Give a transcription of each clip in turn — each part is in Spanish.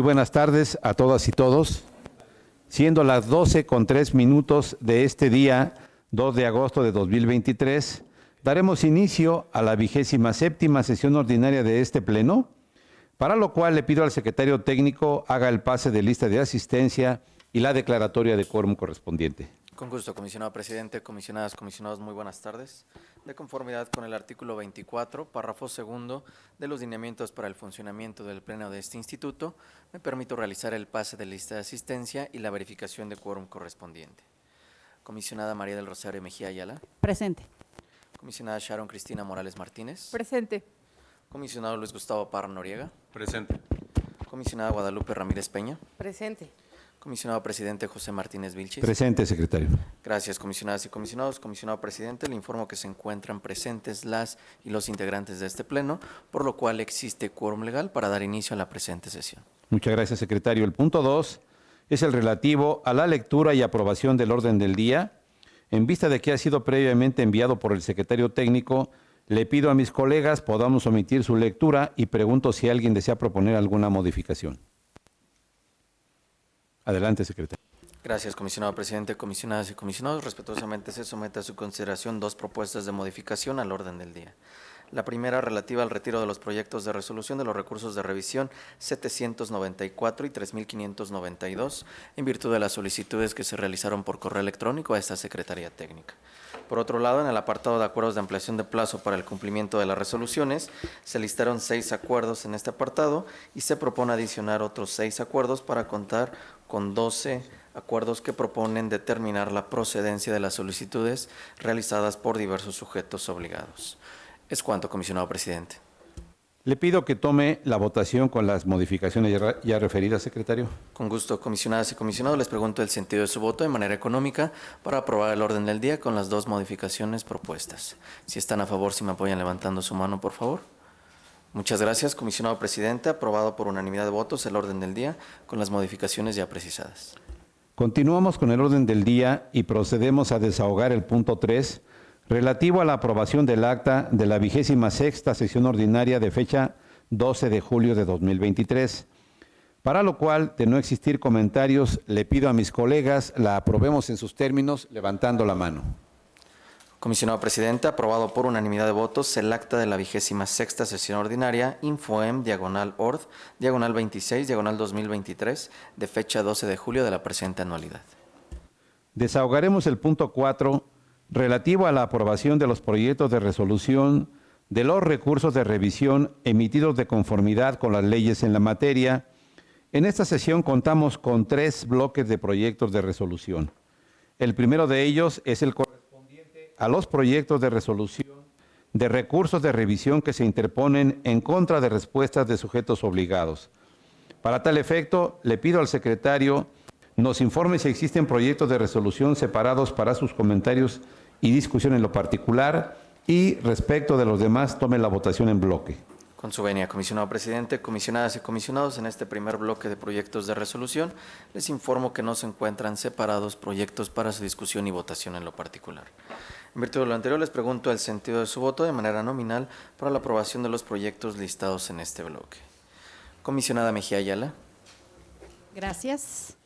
buenas tardes a todas y todos. Siendo las 12:03 de este día, 2 de agosto de 2023, daremos inicio a la 27ª sesión ordinaria de este Pleno, para lo cual le pido al secretario técnico haga el pase de lista de asistencia y la declaratoria de quórum correspondiente. Con gusto, comisionado presidente, comisionadas, comisionados, muy buenas tardes. De conformidad con el artículo 24, párrafo segundo de los lineamientos para el funcionamiento del Pleno de este instituto, me permito realizar el pase de lista de asistencia y la verificación de quórum correspondiente. Comisionada María del Rosario Mejía Ayala. Presente. Comisionada Sharon Cristina Morales Martínez. Presente. Comisionado Luis Gustavo Parra Noriega. Presente. Comisionada Guadalupe Ramírez Peña. Presente. Comisionado presidente José Martínez Vilchis. Presente, secretario. Gracias, comisionadas y comisionados. Comisionado presidente, le informo que se encuentran presentes las y los integrantes de este pleno, por lo cual existe quórum legal para dar inicio a la presente sesión. Muchas gracias, secretario. El punto 2 es el relativo a la lectura y aprobación del orden del día. En vista de que ha sido previamente enviado por el secretario técnico, le pido a mis colegas podamos omitir su lectura y pregunto si alguien desea proponer alguna modificación. Adelante, secretario. Gracias, comisionado presidente, comisionadas y comisionados. Respetuosamente se somete a su consideración dos propuestas de modificación al orden del día. La primera, relativa al retiro de los proyectos de resolución de los recursos de revisión 794 y 3592, en virtud de las solicitudes que se realizaron por correo electrónico a esta Secretaría Técnica. Por otro lado, en el apartado de acuerdos de ampliación de plazo para el cumplimiento de las resoluciones, se listaron 6 acuerdos en este apartado y se propone adicionar otros 6 acuerdos para contar con 12 acuerdos que proponen determinar la procedencia de las solicitudes realizadas por diversos sujetos obligados. Es cuanto, comisionado presidente. Le pido que tome la votación con las modificaciones ya referidas, secretario. Con gusto, comisionadas y comisionados, les pregunto el sentido de su voto de manera económica para aprobar el orden del día con las dos modificaciones propuestas. Si están a favor, si me apoyan levantando su mano, por favor. Muchas gracias, comisionado presidente. Aprobado por unanimidad de votos el orden del día con las modificaciones ya precisadas. Continuamos con el orden del día y procedemos a desahogar el punto 3, relativo a la aprobación del acta de la 26ª sesión ordinaria de fecha 12 de julio de 2023. Para lo cual, de no existir comentarios, le pido a mis colegas la aprobemos en sus términos levantando la mano. Comisionado presidente, aprobado por unanimidad de votos el acta de la 26ª sesión ordinaria Infoem /Ord /26 /2023 de fecha 12 de julio de la presente anualidad. Desahogaremos el punto 4 relativo a la aprobación de los proyectos de resolución de los recursos de revisión emitidos de conformidad con las leyes en la materia. En esta sesión contamos con 3 bloques de proyectos de resolución. El primero de ellos es el correspondiente a los proyectos de resolución de recursos de revisión que se interponen en contra de respuestas de sujetos obligados. Para tal efecto, le pido al secretario nos informe si existen proyectos de resolución separados para sus comentarios y discusión en lo particular y respecto de los demás tome la votación en bloque. Con su venia, comisionado presidente, comisionadas y comisionados, en este primer bloque de proyectos de resolución, les informo que no se encuentran separados proyectos para su discusión y votación en lo particular. En virtud de lo anterior, les pregunto el sentido de su voto de manera nominal para la aprobación de los proyectos listados en este bloque. Comisionada Mejía Ayala. Gracias.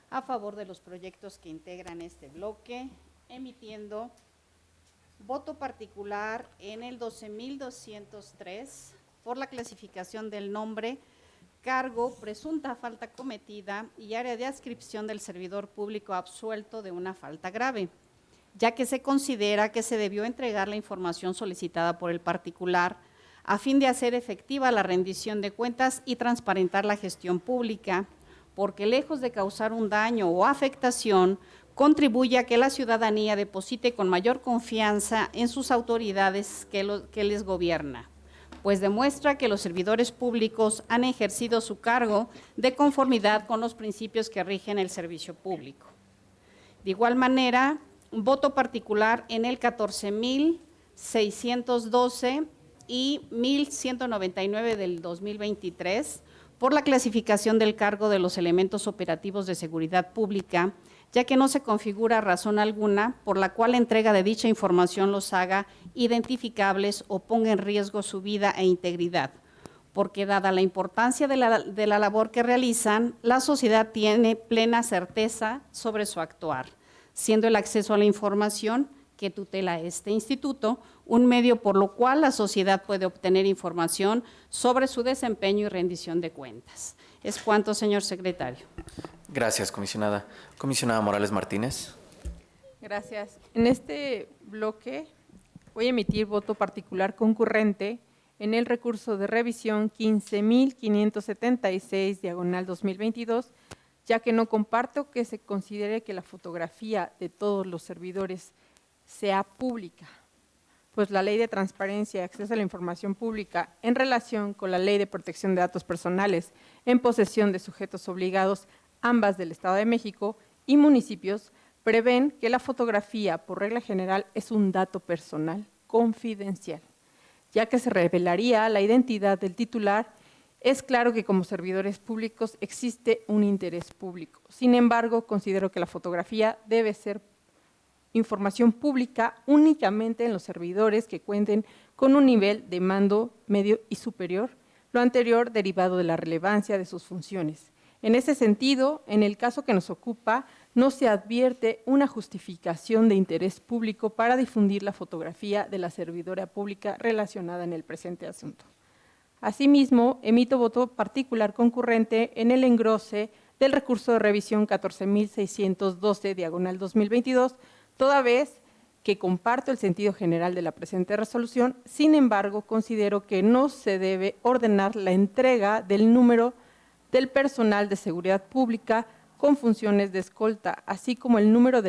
A favor de los proyectos que integran este bloque, emitiendo voto particular en el 12.203 por la clasificación del nombre, cargo, presunta falta cometida y área de adscripción del servidor público absuelto de una falta grave, ya que se considera que se debió entregar la información solicitada por el particular a fin de hacer efectiva la rendición de cuentas y transparentar la gestión pública, porque lejos de causar un daño o afectación, contribuye a que la ciudadanía deposite con mayor confianza en sus autoridades que les gobierna, pues demuestra que los servidores públicos han ejercido su cargo de conformidad con los principios que rigen el servicio público. De igual manera, un voto particular en el 14.612 y 1.199 del 2023 por la clasificación del cargo de los elementos operativos de seguridad pública, ya que no se configura razón alguna por la cual la entrega de dicha información los haga identificables o ponga en riesgo su vida e integridad, porque dada la importancia de la labor que realizan, la sociedad tiene plena certeza sobre su actuar, siendo el acceso a la información que tutela este instituto un medio por lo cual la sociedad puede obtener información sobre su desempeño y rendición de cuentas. Es cuanto, señor secretario. Gracias, comisionada. Comisionada Morales Martínez. Gracias. En este bloque voy a emitir voto particular concurrente en el recurso de revisión 15.576/2022, ya que no comparto que se considere que la fotografía de todos los servidores sea pública, pues la Ley de Transparencia y Acceso a la Información Pública en relación con la Ley de Protección de Datos Personales en posesión de sujetos obligados, ambas del Estado de México y municipios, prevén que la fotografía, por regla general, es un dato personal confidencial, ya que se revelaría la identidad del titular. Es claro que como servidores públicos existe un interés público. Sin embargo, considero que la fotografía debe ser información pública únicamente en los servidores que cuenten con un nivel de mando medio y superior, lo anterior derivado de la relevancia de sus funciones. En ese sentido, en el caso que nos ocupa, no se advierte una justificación de interés público para difundir la fotografía de la servidora pública relacionada en el presente asunto. Asimismo, emito voto particular concurrente en el engrose del recurso de revisión 14.612/2022, toda vez que comparto el sentido general de la presente resolución. Sin embargo, considero que no se debe ordenar la entrega del número del personal de seguridad pública con funciones de escolta, así como el número de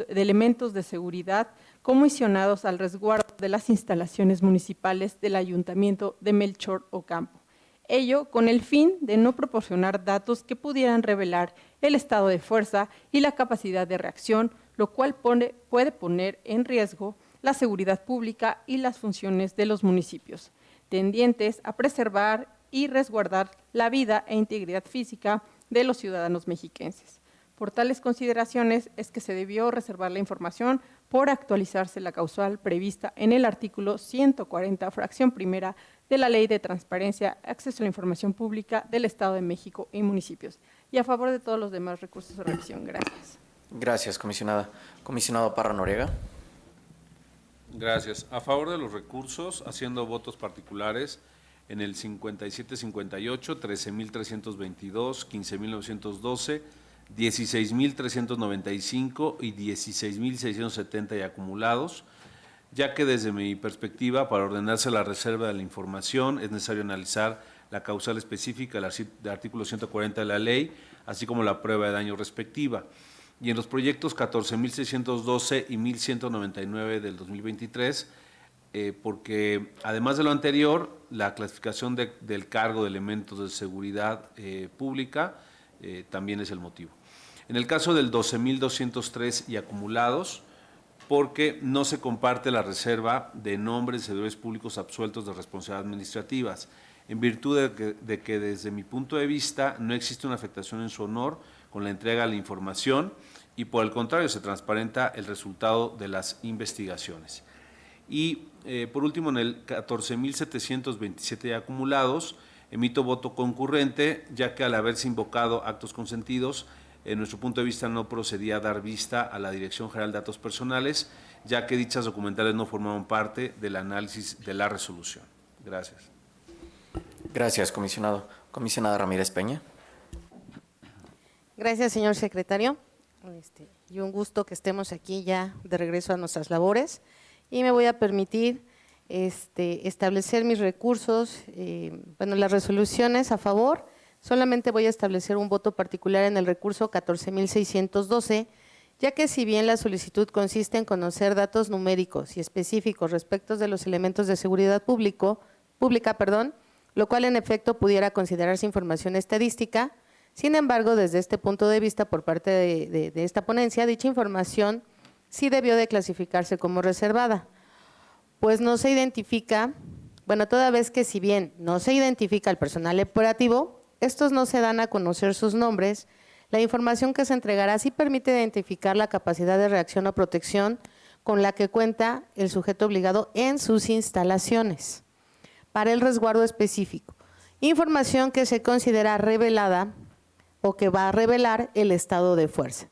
elementos de seguridad comisionados al resguardo de las instalaciones municipales del Ayuntamiento de Melchor Ocampo. Ello con el fin de no proporcionar datos que pudieran revelar el estado de fuerza y la capacidad de reacción, lo cual puede poner en riesgo la seguridad pública y las funciones de los municipios, tendientes a preservar y resguardar la vida e integridad física de los ciudadanos mexiquenses. Por tales consideraciones es que se debió reservar la información por actualizarse la causal prevista en el artículo 140, fracción primera de la Ley de Transparencia, Acceso a la Información Pública del Estado de México y municipios. Y a favor de todos los demás recursos de revisión. Gracias. Gracias, comisionada. Comisionado Parra Noriega. Gracias. A favor de los recursos, haciendo votos particulares en el 5758, 13.322, 15.912, 16.395 y 16.670 y acumulados, ya que desde mi perspectiva, para ordenarse la reserva de la información, es necesario analizar la causal específica del artículo 140 de la ley, así como la prueba de daño respectiva. Y en los proyectos 14.612 y 1.199 del 2023, porque además de lo anterior, la clasificación del cargo de elementos de seguridad pública también es el motivo. En el caso del 12.203 y acumulados, porque no se comparte la reserva de nombres de servidores públicos absueltos de responsabilidades administrativas, en virtud de que desde mi punto de vista no existe una afectación en su honor con la entrega de la información y por el contrario se transparenta el resultado de las investigaciones. Y por último, en el 14.727 acumulados, emito voto concurrente, ya que al haberse invocado actos consentidos, en nuestro punto de vista no procedía a dar vista a la Dirección General de Datos Personales, ya que dichas documentales no formaban parte del análisis de la resolución. Gracias. Gracias, comisionado. Comisionada Ramírez Peña. Gracias, señor secretario. Y un gusto que estemos aquí ya de regreso a nuestras labores. Y me voy a permitir establecer mis recursos, las resoluciones a favor. Solamente voy a establecer un voto particular en el recurso 14.612, ya que si bien la solicitud consiste en conocer datos numéricos y específicos respecto de los elementos de seguridad pública, lo cual en efecto pudiera considerarse información estadística, sin embargo, desde este punto de vista por parte de esta ponencia, dicha información sí debió de clasificarse como reservada, pues no se identifica, toda vez que si bien no se identifica al personal operativo, estos no se dan a conocer sus nombres, la información que se entregará sí permite identificar la capacidad de reacción o protección con la que cuenta el sujeto obligado en sus instalaciones para el resguardo específico. información que se considera revelada o que va a revelar el estado de fuerza.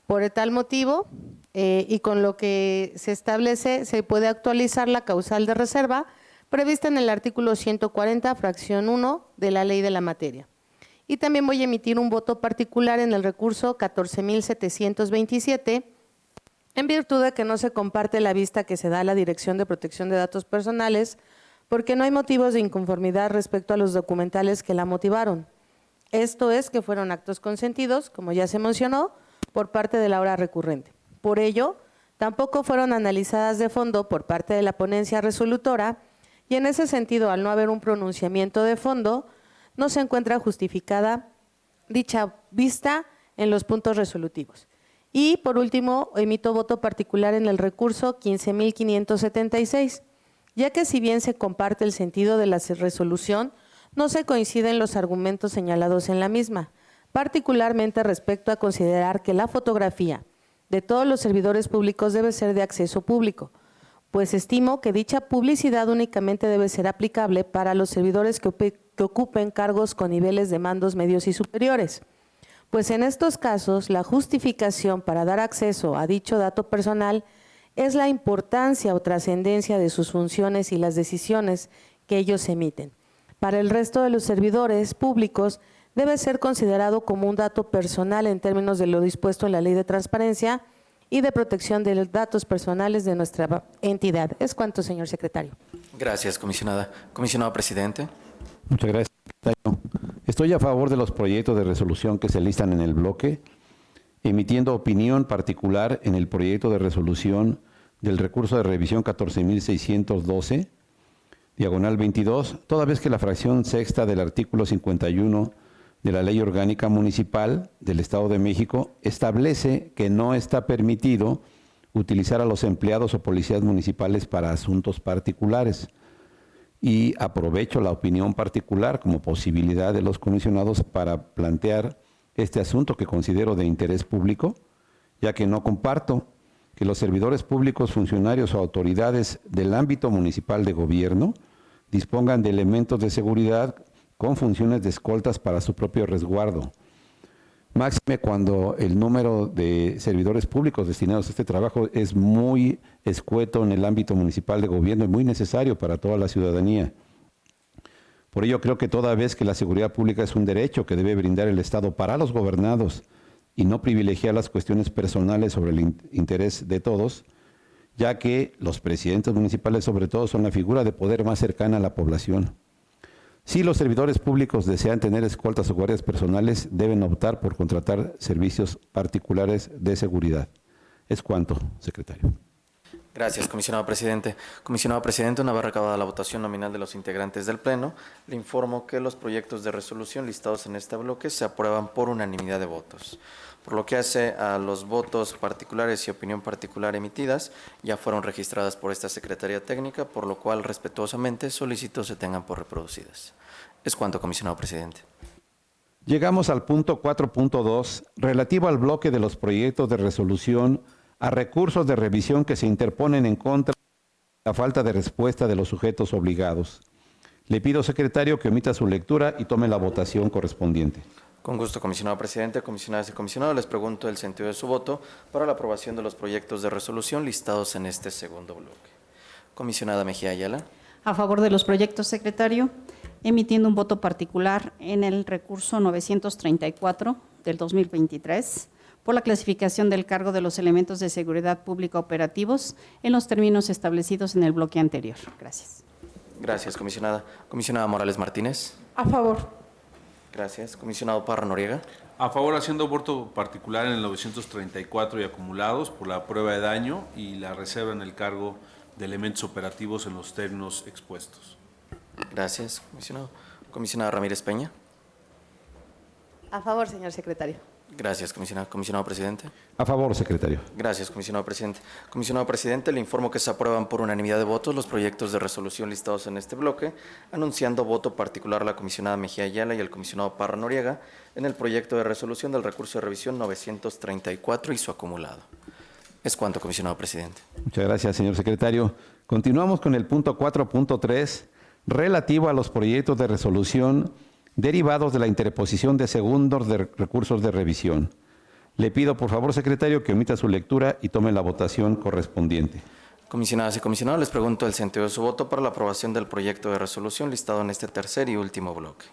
Por tal motivo, y con lo que se establece, se puede actualizar la causal de reserva prevista en el artículo 140, fracción 1 de la ley de la materia. Y también voy a emitir un voto particular en el recurso 14.727, en virtud de que no se comparte la vista que se da a la Dirección de Protección de Datos Personales, porque no hay motivos de inconformidad respecto a los documentales que la motivaron. Esto es que fueron actos consentidos, como ya se mencionó, por parte de la hora recurrente. Por ello, tampoco fueron analizadas de fondo por parte de la ponencia resolutora y en ese sentido, al no haber un pronunciamiento de fondo, no se encuentra justificada dicha vista en los puntos resolutivos. Y por último, emito voto particular en el recurso 15.576, ya que si bien se comparte el sentido de la resolución, no se coinciden los argumentos señalados en la misma, particularmente respecto a considerar que la fotografía de todos los servidores públicos debe ser de acceso público, pues estimo que dicha publicidad únicamente debe ser aplicable para los servidores que ocupen cargos con niveles de mandos medios y superiores, pues en estos casos la justificación para dar acceso a dicho dato personal es la importancia o trascendencia de sus funciones y las decisiones que ellos emiten. Para el resto de los servidores públicos debe ser considerado como un dato personal en términos de lo dispuesto en la Ley de Transparencia y de Protección de los Datos Personales de nuestra entidad. Es cuanto, señor secretario. Gracias, comisionada. Comisionado presidente. Muchas gracias, secretario. Estoy a favor de los proyectos de resolución que se listan en el bloque, emitiendo opinión particular en el proyecto de resolución del recurso de revisión 14.612, diagonal 22, toda vez que la fracción sexta del artículo 51 de la Ley Orgánica Municipal del Estado de México establece que no está permitido utilizar a los empleados o policías municipales para asuntos particulares. Y aprovecho la opinión particular como posibilidad de los comisionados para plantear este asunto que considero de interés público, ya que no comparto que los servidores públicos, funcionarios o autoridades del ámbito municipal de gobierno dispongan de elementos de seguridad con funciones de escoltas para su propio resguardo. Máxime cuando el número de servidores públicos destinados a este trabajo es muy escueto en el ámbito municipal de gobierno y muy necesario para toda la ciudadanía. Por ello creo que toda vez que la seguridad pública es un derecho que debe brindar el Estado para los gobernados y no privilegiar las cuestiones personales sobre el interés de todos, ya que los presidentes municipales sobre todo son la figura de poder más cercana a la población. Si los servidores públicos desean tener escoltas o guardias personales, deben optar por contratar servicios particulares de seguridad. Es cuanto, secretario. Gracias, comisionado presidente. Comisionado presidente, una vez recabada la votación nominal de los integrantes del Pleno, le informo que los proyectos de resolución listados en este bloque se aprueban por unanimidad de votos. Por lo que hace a los votos particulares y opinión particular emitidas, ya fueron registradas por esta Secretaría Técnica, por lo cual respetuosamente solicito se tengan por reproducidas. Es cuanto, comisionado presidente. Llegamos al punto 4.2, relativo al bloque de los proyectos de resolución a recursos de revisión que se interponen en contra de la falta de respuesta de los sujetos obligados. Le pido, secretario, que omita su lectura y tome la votación correspondiente. Con gusto, comisionado presidente, comisionadas y comisionados, les pregunto el sentido de su voto para la aprobación de los proyectos de resolución listados en este segundo bloque. Comisionada Mejía Ayala. A favor de los proyectos, secretario, emitiendo un voto particular en el recurso 934 del 2023 por la clasificación del cargo de los elementos de seguridad pública operativos en los términos establecidos en el bloque anterior. Gracias. Gracias, comisionada. Comisionada Morales Martínez. A favor. Gracias. Comisionado Parra Noriega. A favor, haciendo voto particular en el 934 y acumulados por la prueba de daño y la reserva en el cargo de elementos operativos en los términos expuestos. Gracias, comisionado. Comisionada Ramírez Peña. A favor, señor secretario. Gracias, comisionado. Comisionado presidente. A favor, secretario. Gracias, comisionado presidente. Comisionado presidente, le informo que se aprueban por unanimidad de votos los proyectos de resolución listados en este bloque, anunciando voto particular a la comisionada Mejía Ayala y al comisionado Parra Noriega en el proyecto de resolución del recurso de revisión 934 y su acumulado. Es cuanto, comisionado presidente. Muchas gracias, señor secretario. Continuamos con el punto 4.3, relativo a los proyectos de resolución derivados de la interposición de segundos de recursos de revisión. Le pido, por favor, secretario, que omita su lectura y tome la votación correspondiente. Comisionadas y comisionados, les pregunto el sentido de su voto para la aprobación del proyecto de resolución listado en este tercer y último bloque.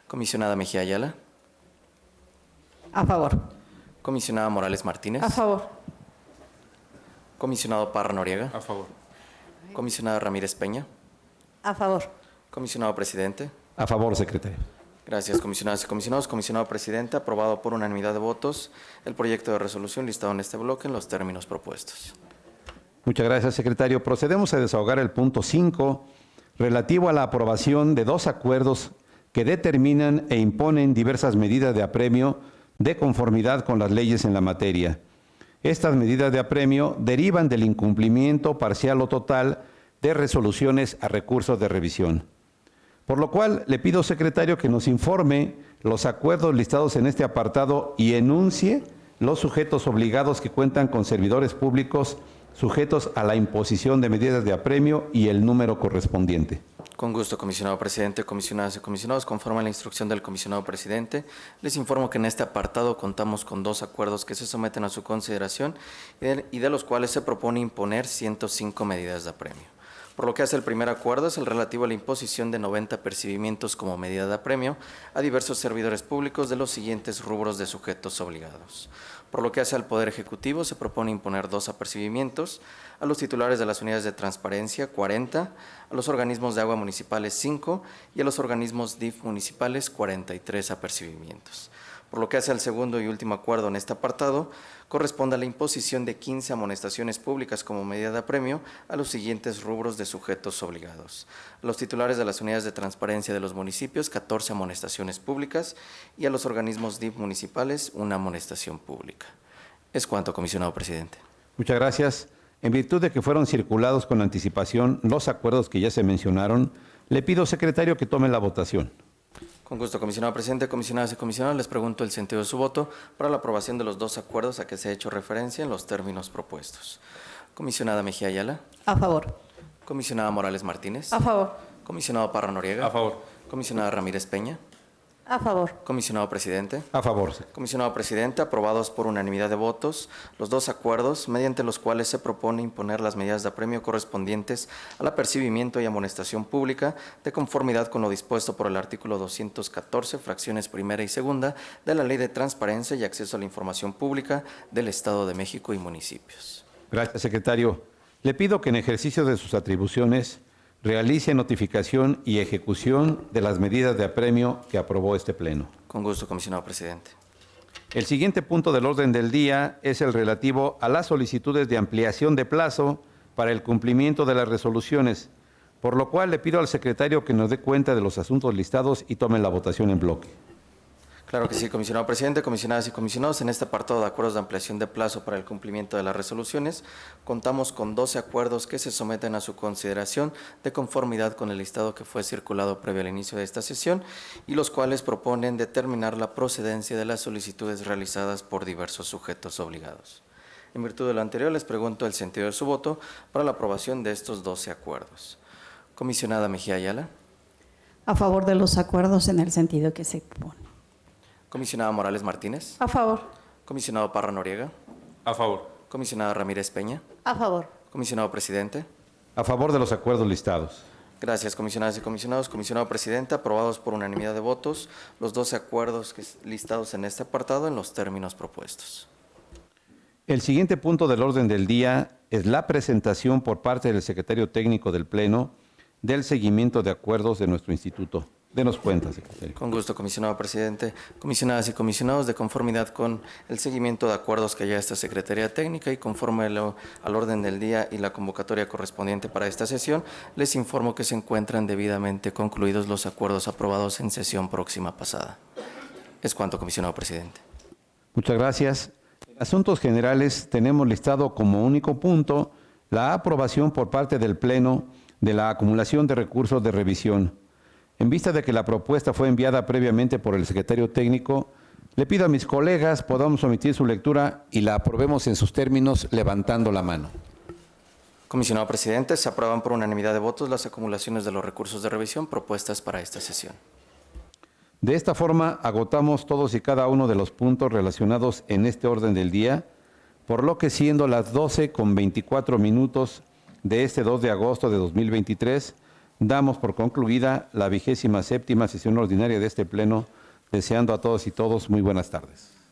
Comisionada Mejía Ayala. A favor. Comisionada Morales Martínez. A favor. Comisionado Parra Noriega. A favor. Comisionada Ramírez Peña. A favor. Comisionado Presidente. A favor, secretario. Gracias, comisionadas y comisionados. Comisionado Presidente, aprobado por unanimidad de votos el proyecto de resolución listado en este bloque en los términos propuestos. Muchas gracias, secretario. Procedemos a desahogar el punto 5, relativo a la aprobación de 2 acuerdos que determinan e imponen diversas medidas de apremio de conformidad con las leyes en la materia. Estas medidas de apremio derivan del incumplimiento parcial o total de resoluciones a recursos de revisión. Por lo cual, le pido, secretario, que nos informe los acuerdos listados en este apartado y enuncie los sujetos obligados que cuentan con servidores públicos sujetos a la imposición de medidas de apremio y el número correspondiente. Con gusto, comisionado presidente, comisionadas y comisionados. Conforme a la instrucción del comisionado presidente, les informo que en este apartado contamos con 2 acuerdos que se someten a su consideración y de los cuales se propone imponer 105 medidas de apremio. Por lo que hace el primer acuerdo es el relativo a la imposición de 90 apercibimientos como medida de apremio a diversos servidores públicos de los siguientes rubros de sujetos obligados. Por lo que hace al Poder Ejecutivo, se propone imponer 2 apercibimientos, a los titulares de las unidades de transparencia 40, a los organismos de agua municipales 5 y a los organismos DIF municipales 43 apercibimientos. Por lo que hace al segundo y último acuerdo en este apartado, corresponde a la imposición de 15 amonestaciones públicas como medida de apremio a los siguientes rubros de sujetos obligados. A los titulares de las unidades de transparencia de los municipios, 14 amonestaciones públicas y a los organismos DIF municipales, 1 amonestación pública. Es cuanto, comisionado presidente. Muchas gracias. En virtud de que fueron circulados con anticipación los acuerdos que ya se mencionaron, le pido, secretario, que tome la votación. Con gusto, comisionado presidente, comisionadas y comisionados, les pregunto el sentido de su voto para la aprobación de los 2 acuerdos a que se ha hecho referencia en los términos propuestos. Comisionada Mejía Ayala. A favor. Comisionada Morales Martínez. A favor. Comisionado Parra Noriega. A favor. Comisionada Ramírez Peña. A favor. Comisionado presidente. A favor. Comisionado presidente, aprobados por unanimidad de votos los 2 acuerdos mediante los cuales se propone imponer las medidas de apremio correspondientes al apercibimiento y amonestación pública de conformidad con lo dispuesto por el artículo 214, fracciones primera y segunda de la Ley de Transparencia y Acceso a la Información Pública del Estado de México y municipios. Gracias, secretario. Le pido que en ejercicio de sus atribuciones realice notificación y ejecución de las medidas de apremio que aprobó este Pleno. Con gusto, comisionado presidente. El siguiente punto del orden del día es el relativo a las solicitudes de ampliación de plazo para el cumplimiento de las resoluciones, por lo cual le pido al secretario que nos dé cuenta de los asuntos listados y tome la votación en bloque. Claro que sí, comisionado presidente, comisionadas y comisionados. En este apartado de acuerdos de ampliación de plazo para el cumplimiento de las resoluciones, contamos con 12 acuerdos que se someten a su consideración de conformidad con el listado que fue circulado previo al inicio de esta sesión y los cuales proponen determinar la procedencia de las solicitudes realizadas por diversos sujetos obligados. En virtud de lo anterior, les pregunto el sentido de su voto para la aprobación de estos 12 acuerdos. Comisionada Mejía Ayala. A favor de los acuerdos en el sentido que se expone. Comisionada Morales Martínez. A favor. Comisionado Parra Noriega. A favor. Comisionada Ramírez Peña. A favor. Comisionado presidente. A favor de los acuerdos listados. Gracias, comisionadas y comisionados. Comisionado presidente, aprobados por unanimidad de votos los 12 acuerdos listados en este apartado en los términos propuestos. El siguiente punto del orden del día es la presentación por parte del secretario técnico del Pleno del seguimiento de acuerdos de nuestro instituto. Denos cuenta, secretario. Con gusto, comisionado presidente. Comisionadas y comisionados, de conformidad con el seguimiento de acuerdos que haya esta Secretaría Técnica y conforme al orden del día y la convocatoria correspondiente para esta sesión, les informo que se encuentran debidamente concluidos los acuerdos aprobados en sesión próxima pasada. Es cuanto, comisionado presidente. Muchas gracias. En asuntos generales tenemos listado como único punto la aprobación por parte del Pleno de la acumulación de recursos de revisión. En vista de que la propuesta fue enviada previamente por el secretario técnico, le pido a mis colegas podamos omitir su lectura y la aprobemos en sus términos levantando la mano. Comisionado presidente, se aprueban por unanimidad de votos las acumulaciones de los recursos de revisión propuestas para esta sesión. De esta forma, agotamos todos y cada uno de los puntos relacionados en este orden del día, por lo que siendo las 12:24 de este 2 de agosto de 2023, damos por concluida la 27ª sesión ordinaria de este Pleno, deseando a todos y todos muy buenas tardes.